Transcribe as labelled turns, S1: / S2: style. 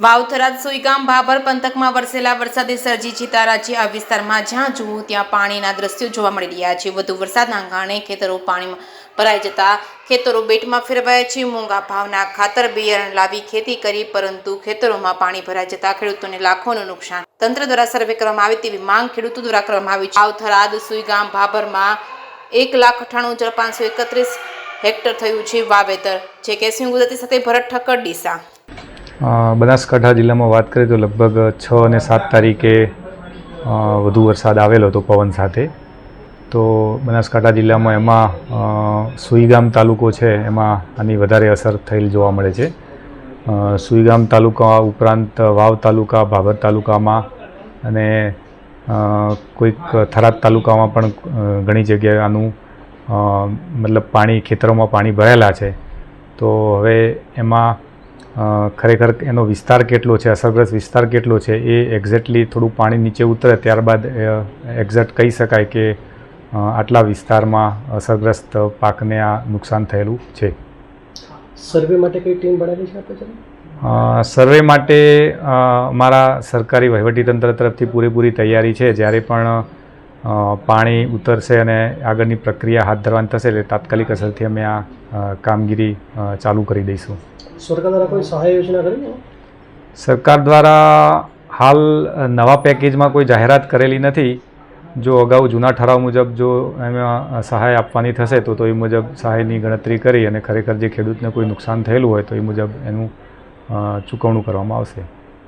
S1: વાવથરા સુઈગામ ભાભર પંથકમાં વરસેલા વરસાદે સર્જી ચિતારાજી આ વિસ્તારમાં જ્યાં જુઓ ત્યાં પાણીના દ્રશ્યો જોવા મળી રહ્યા છે। વધુ વરસાદના કારણે ખેતરો પાણીમાં ભરાઈ જતા ખેતરો બેટમાં ફેરવાયા છે। મોંઘા ભાવના ખાતર બિયારણ લાવી ખેતી કરી, પરંતુ ખેતરોમાં પાણી ભરાઈ જતા ખેડૂતોને લાખોનું નુકસાન। તંત્ર દ્વારા સર્વે કરવામાં આવે તેવી માંગ ખેડૂતો દ્વારા કરવામાં આવી છે। વાવથરા સુઈગામ ભાભરમાં 1,98,531 હેક્ટર થયું છે વાવેતર। જે કે ગુજરાતી સાથે ભરત ઠક્કર ડીસા।
S2: બનાસકાંઠા જિલ્લામાં વાત કરીએ તો લગભગ 6 અને 7 તારીખે વધુ વરસાદ આવેલો હતો પવન સાથે। તો બનાસકાંઠા જિલ્લામાં એમાં સુઈગામ તાલુકો છે એમાં આની વધારે અસર થયેલ જોવા મળે છે। સુઈગામ તાલુકા ઉપરાંત વાવ તાલુકા, ભાભર તાલુકામાં અને કોઈક થરાદ તાલુકામાં પણ ઘણી જગ્યાએ આનું મતલબ પાણી ખેતરોમાં પાણી ભરાયેલા છે। તો હવે એમાં ખરેખર એનો વિસ્તાર કેટલો છે, અસરગ્રસ્ત વિસ્તાર કેટલો છે એ એક્ઝેક્ટલી થોડું પાણી નીચે ઉતરે ત્યારબાદ એક્ઝેક્ટ કહી શકાય કે આટલા વિસ્તારમાં અસરગ્રસ્ત પાકને આ નુકસાન થયેલું છે।
S3: સર્વે માટે કઈ ટીમ બનાવી છે આપણે?
S2: સર્વે માટે અમારા સરકારી વહીવટીતંત્ર તરફથી પૂરેપૂરી તૈયારી છે। જ્યારે પણ પાણી ઉતરશે અને આગળની પ્રક્રિયા હાથ ધરવાની થશે એટલે તાત્કાલિક અસરથી અમે આ કામગીરી ચાલુ કરી દઈશું।
S3: સરકાર દ્વારા કોઈ સહાય યોજના કરી?
S2: સરકાર દ્વારા હાલ નવા પેકેજમાં કોઈ જાહેરાત કરેલી નથી। જો અગાઉ જૂના ઠરાવ મુજબ જો એમાં સહાય આપવાની થશે તો એ મુજબ સહાયની ગણતરી કરી અને ખરેખર જે ખેડૂતને કોઈ નુકસાન થયેલું હોય તો એ મુજબ એનું ચૂકવણું કરવામાં આવશે।